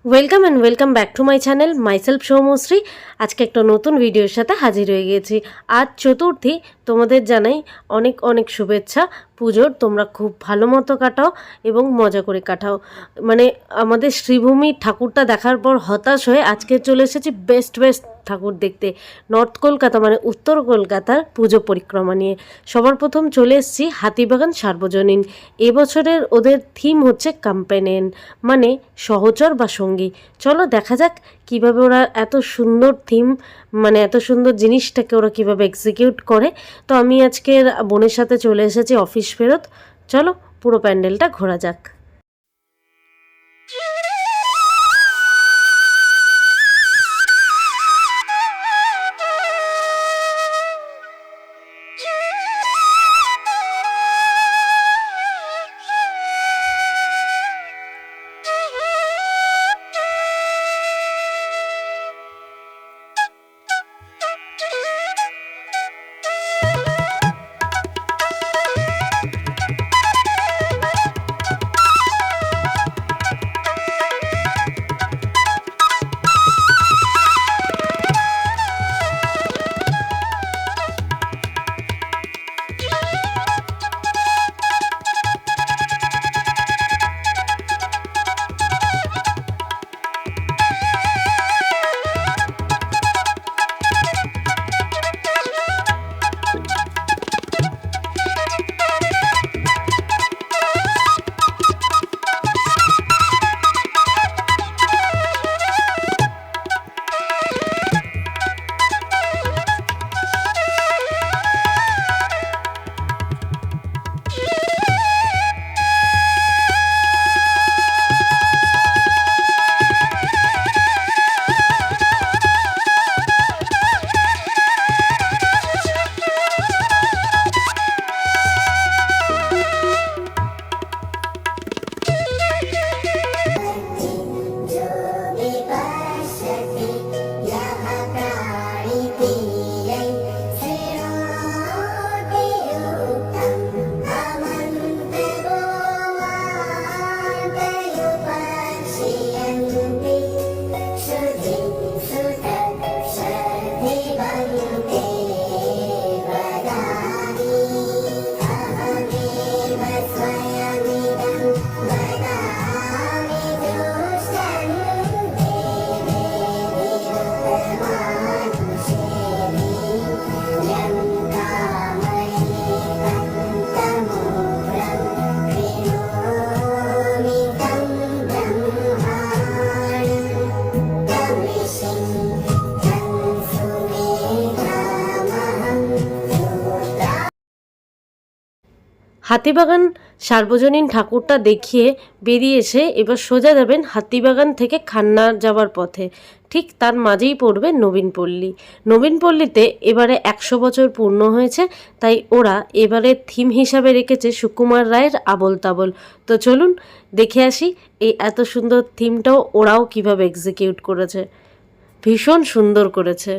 Welcome and welcome back to my channel myself Soumashree. আজকে একটা নতুন ভিডিওর সাথে হাজির হয়ে গেছি। আজ চতুর্থী, তোমাদের জানাই অনেক অনেক শুভেচ্ছা। পুজোর তোমরা খুব ভালো মতো কাটাও এবং মজা করে কাটাও। মানে আমাদের শ্রীভূমি ঠাকুরটা দেখার পর হতাশ হয়ে আজকে চলে এসেছি বেস্ট ঠাকুর দেখতে, নর্থ কলকাতা মানে উত্তর কলকাতার পুজো পরিক্রমা নিয়ে। সবার প্রথম চলে এসেছি হাতিবাগান সার্বজনীন। এবছরের ওদের থিম হচ্ছে কম্প্যানিয়ন, মানে সহচর বা সঙ্গী। চলো দেখা যাক কিভাবে ওরা এত সুন্দর থিম, মানে এত সুন্দর জিনিসটাকে ওরা কিভাবে এক্সিকিউট করে। তো আমি আজকের বোনের সাথে চলে এসেছি অফিস ফেরত। চলো পুরো প্যান্ডেলটা ঘোরা যাক। হাতিবাগান সার্বজনীন ঠাকুরটা দেখিয়ে বেরিয়ে এসে এবার সোজা যাবেন হাতিবাগান থেকে খান্না যাওয়ার পথে। ঠিক তার মাঝেই পড়বে নবীনপল্লী। নবীনপল্লীতে এবারে 100 বছর পূর্ণ হয়েছে, তাই ওরা এবারে থিম হিসাবে রেখেছে সুকুমার রায়ের আবোল তাবোল। তো চলুন দেখে আসি এই এত সুন্দর থিমটাও ওরাও কিভাবে এক্সিকিউট করেছে। ভীষণ সুন্দর করেছে।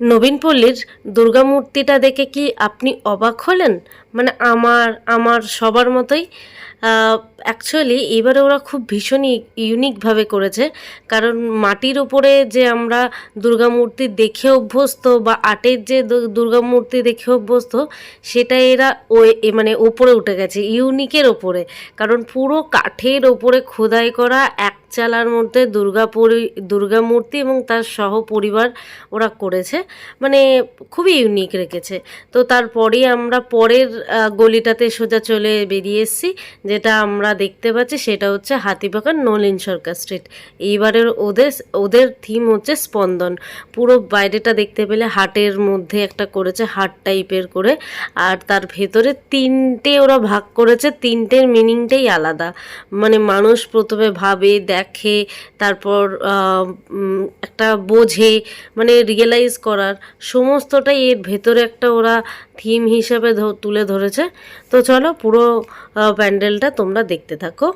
নবীনপল্লীর দুর্গা মূর্তিটা দেখে কি আপনি অবাক হলেন? মানে আমার সবার মতোই। অ্যাকচুয়ালি এবারে ওরা খুব ভীষণই ইউনিকভাবে করেছে, কারণ মাটির ওপরে যে আমরা দুর্গা মূর্তি দেখে অভ্যস্ত বা আর্টের যে দুর্গা মূর্তি দেখে অভ্যস্ত, সেটা এরা মানে ওপরে উঠে গেছে, ইউনিকের ওপরে। কারণ পুরো কাঠের ওপরে খোদাই করা এক চালার মধ্যে দুর্গা মূর্তি এবং তার সহ পরিবার ওরা করেছে, মানে খুবই ইউনিক রেখেছে। তো তারপরেই আমরা পরের গলিটাতে সোজা চলে বেরিয়ে এসেছি। যেটা আমরা দেখতে পাচ্ছি সেটা হচ্ছে হাতিবাগান নলিন সরকার স্ট্রিট। এইবারের ওদের থিম হচ্ছে স্পন্দন। পুরো বাইরেটা দেখতে পেলে হাটের মধ্যে একটা করেছে, হাট টাইপের করে, আর তার ভেতরে তিনটে ওরা ভাগ করেছে, তিনটের মিনিংটাই আলাদা। মানে মানুষ প্রথমে ভাবে, দেখে, তারপর একটা বোঝে, মানে রিয়েলাইজ করার সমস্তটাই এর ভেতরে একটা ওরা থিম হিসেবে তুলে ধরেছে। তো চলো পুরো প্যান্ডেলটা তোমরা দেখতে থাকো।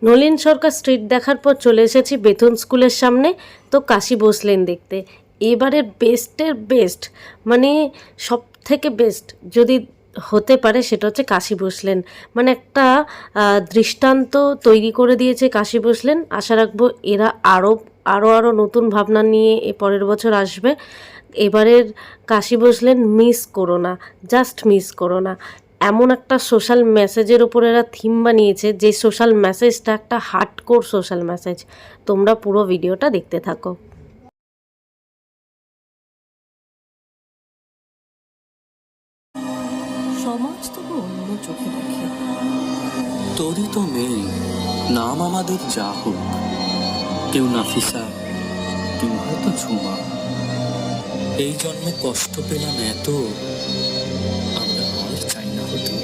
নলিন সরকার স্ট্রিট দেখার পর চলে এসেছি বেথুন স্কুলের সামনে। তো কাশী বসলেন দেখতে। এবারের বেস্টের বেস্ট, মানে সব থেকে বেস্ট যদি হতে পারে সেটা হচ্ছে কাশী বসলেন। মানে একটা দৃষ্টান্ত তৈরি করে দিয়েছে কাশী বসলেন। আশা রাখবো এরা আরও নতুন ভাবনা নিয়ে পরের বছর আসবে। এবারের কাশী বসলেন মিস করো না, জাস্ট মিস করো না। এমন একটা সোশ্যাল মেসেজের ওপর এরা থিম বানিয়েছে, যে সোশ্যাল মেসেজটা একটা হার্ডকোর সোশ্যাল মেসেজ। তোমরা পুরো ভিডিওটা দেখতে থাকো। সমাজ তবু অন্য চোখে দেখে। তোরই তো মেয়ে, নাম আমাদের যা হোক, কেউ নাফিসা, কেউ হয়তো ঝুমা। এই জন্মে কষ্ট পেলাম এত, আমরা আর চাই না হতো।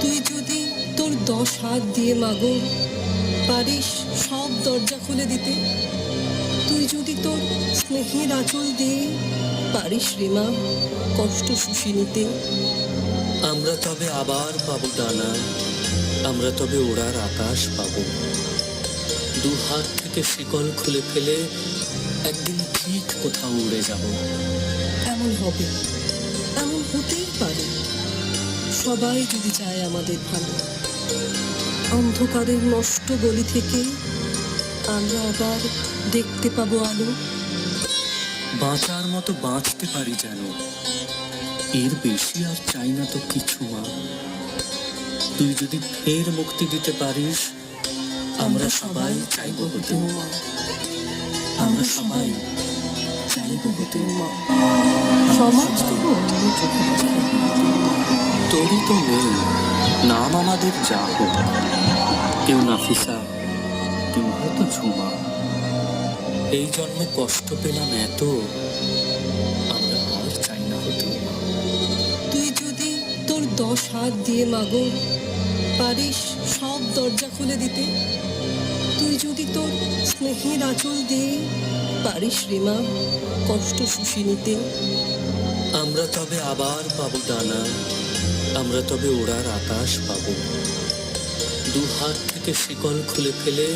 তুই যদি তোর 10 হাত দিয়ে মাগো পারিস সব দরজা খুলে দিতে, তুই তুই যদি তোর স্নেহের আঁচল দিয়ে পারিস রে মা কষ্ট শুষে নিতে, আমরা তবে আবার পাবো ডানা, আমরা তবে ওড়ার আকাশ পাবো। দু হাত থেকে শিকল খুলে ফেলে একদিন ঠিক কোথাও উড়ে যাব। এমন হবে, এমন হতেই পারে, সবাই যদি চায় আমাদের ভালো। অন্ধকারের নষ্ট গলি থেকে আমরা আবার দেখতে পাবো আলো। বাঁচার মতো বাঁচতে পারি যেন, এর বেশি আর চাই না তো কিছু মা। তুই যদি ফের মুক্তি দিতে পারিস, আমরা সবাই চাইব হতে মা, আমরা সবাই চাইব হতে মা। সমাজ তবু অন্য চোখে দেখে। তোরই তো নেই নাম আমাদের যা হোক, কেউ নাফিসা, কেউ হয়তো ঝুমা। এই জন্মে কষ্ট পেলাম এত, আমরা আর চাই না হতে মা। তুই যদি তোর 10 হাত দিয়ে মাগো পারিস সব দরজা খুলে দিতে, তুই যদি তোর স্নেহের আঁচল দিয়ে পারিস রে মা কষ্ট শুষে নিতে, আমরা তবে আবার পাবো ডানা, আমরা তবে ওড়ার আকাশ পাবো। দু হাত থেকে শিকল খুলে ফেলে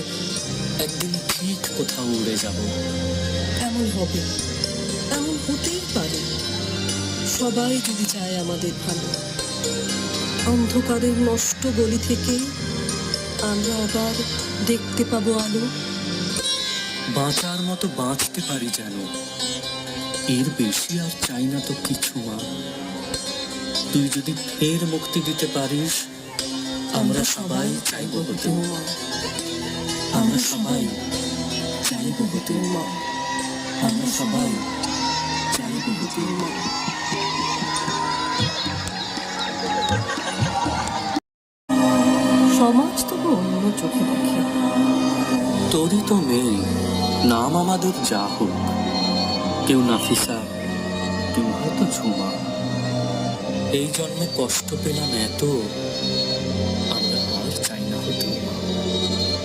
একদিন ঠিক কোথাও উড়ে যাব। এমন হবে, এমন হতেই পারে, সবাই যদি চায় আমাদের ভালো। অন্ধকারের নষ্ট গলি থেকে আমরা আবার দেখতে পাবো আলো। বাঁচার মতো বাঁচতে পারি যেন, এর বেশি আর চাই না তো কিছু মা। তুই যদি ফের মুক্তি দিতে পারিস, আমরা সবাই চাইব হতে মা, আমরা সবাই চাইব হতে মা, আমরা সবাই চাইব হতে মা। সমাজ তবু অন্য চোখে দেখে। তোরই তো মেয়ে নাম আমাদের যা হোক, কেউ নাফিসা, কেউ হয়তো ঝুমা। এই জন্মে কষ্ট পেলাম এত, আমরা আর চাই না হতে মা।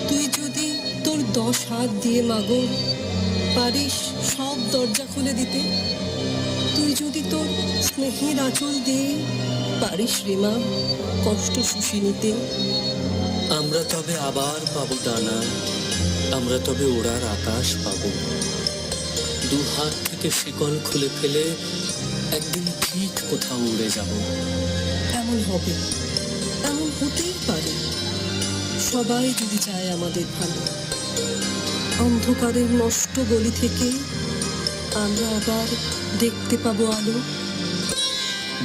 তুই যদি তোর 10 হাত দিয়ে মাগো পারিস সব দরজা খুলে দিতে, তুই যদি তোর স্নেহের আঁচল দিয়ে পারিস রে মা কষ্ট শুষে নিতে, আমরা তবে আবার পাবো ডানা, আমরা তবে ওড়ার আকাশ পাবো। দু হাত থেকে শিকল খুলে ফেলে একদিন ঠিক কোথাও উড়ে যাব। এমন হবে, এমন হতেই পারে, সবাই যদি চায় আমাদের ভালো। অন্ধকারের নষ্ট গলি থেকে আমরা আবার দেখতে পাবো আলো।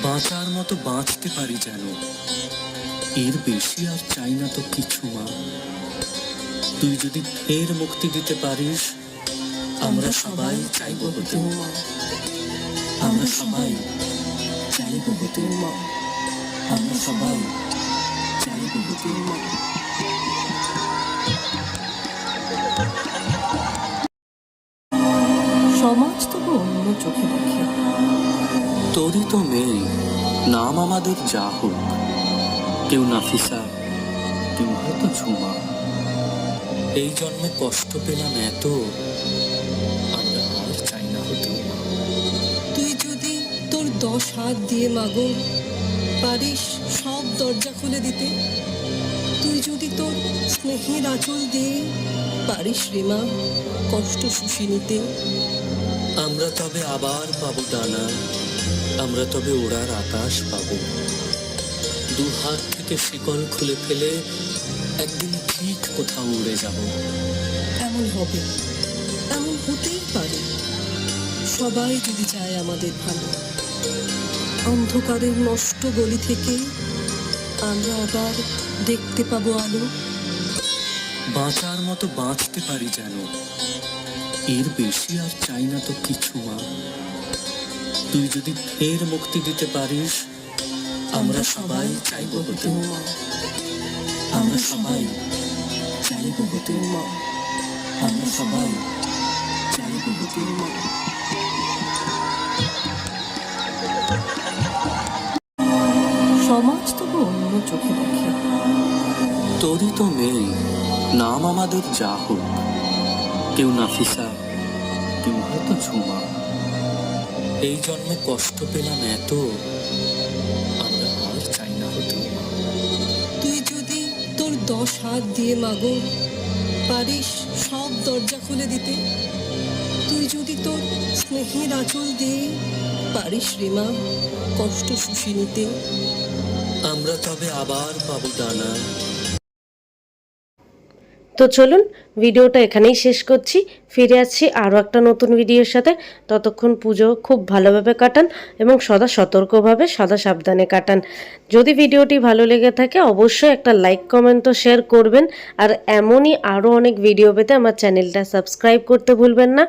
বাঁচার মতো বাঁচতে পারি যেন, এর বেশি আর চাই না তো কিছু মা। তুই যদি ফের মুক্তি দিতে পারিস, আমরা সবাই চাইব হতে মা, আমরা সবাই চাইব হতে মা, আমরা সবাই চাইব হতে মা। সমাজ তবু অন্য চোখে দেখে। তোরই তো মেয়ে নাম আমাদের যা হোক, কেউ নাফিসা, কেউ হয়তো ঝুমা। এই জন্মে কষ্ট পেলাম এত, আমরা আর চাই না হতে মা। তুই যদি তোর 10 হাত দিয়ে মাগো পারিস সব দরজা খুলে দিতে, তুই যদি তোর স্নেহের আঁচল দিয়ে পারিস রে মা কষ্ট শুষে নিতে, আমরা তবে আবার পাবো ডানা, আমরা তবে ওড়ার আকাশ পাবো। দু হাত থেকে শিকল খুলে ফেলে একদিন ঠিক কোথাও উড়ে যাব। এমন হবে, এমন হতেই পারে, সবাই যদি চায় আমাদের ভালো। অন্ধকারের নষ্ট গলি থেকে আমরা আবার দেখতে পাবো আলো। বাঁচার মতো বাঁচতে পারি যেন, এর বেশি আর চাই না তো কিছু মা। তুই যদি ফের মুক্তি দিতে পারিস, আমরা সবাই চাইব হতে মা, আমরা সবাই চাইব হতে মা, আমরা সবাই চাইব হতে মা। সমাজ তবু অন্য চোখে দেখে। তোরই তো মেয়ে নাম আমাদের যা হোক, কেউ নাফিসা, কেউ হয়তো ঝুমা। এই জন্মে কষ্ট পেলাম এত, আমরা আর চাই না হতো মা। তুই যদি তোর 10 হাত দিয়ে মাগো পারিস সব দরজা খুলে দিতে, তুই যদি তোর স্নেহের আঁচল দিয়ে পারিস রে মা কষ্ট শুষে নিতে, আমরা তবে আবার পাবো ডানা। তো চলুন ভিডিওটা এখানেই শেষ করছি, ফিরে আসছি আরও একটা নতুন ভিডিওর সাথে। ততক্ষণ পুজো খুব ভালোভাবে কাটান এবং সদা সতর্কভাবে সদা সাবধানে কাটান। যদি ভিডিওটি ভালো লেগে থাকে অবশ্যই একটা লাইক কমেন্ট তো শেয়ার করবেন, আর এমনই আরও অনেক ভিডিও পেতে আমার চ্যানেলটা সাবস্ক্রাইব করতে ভুলবেন না।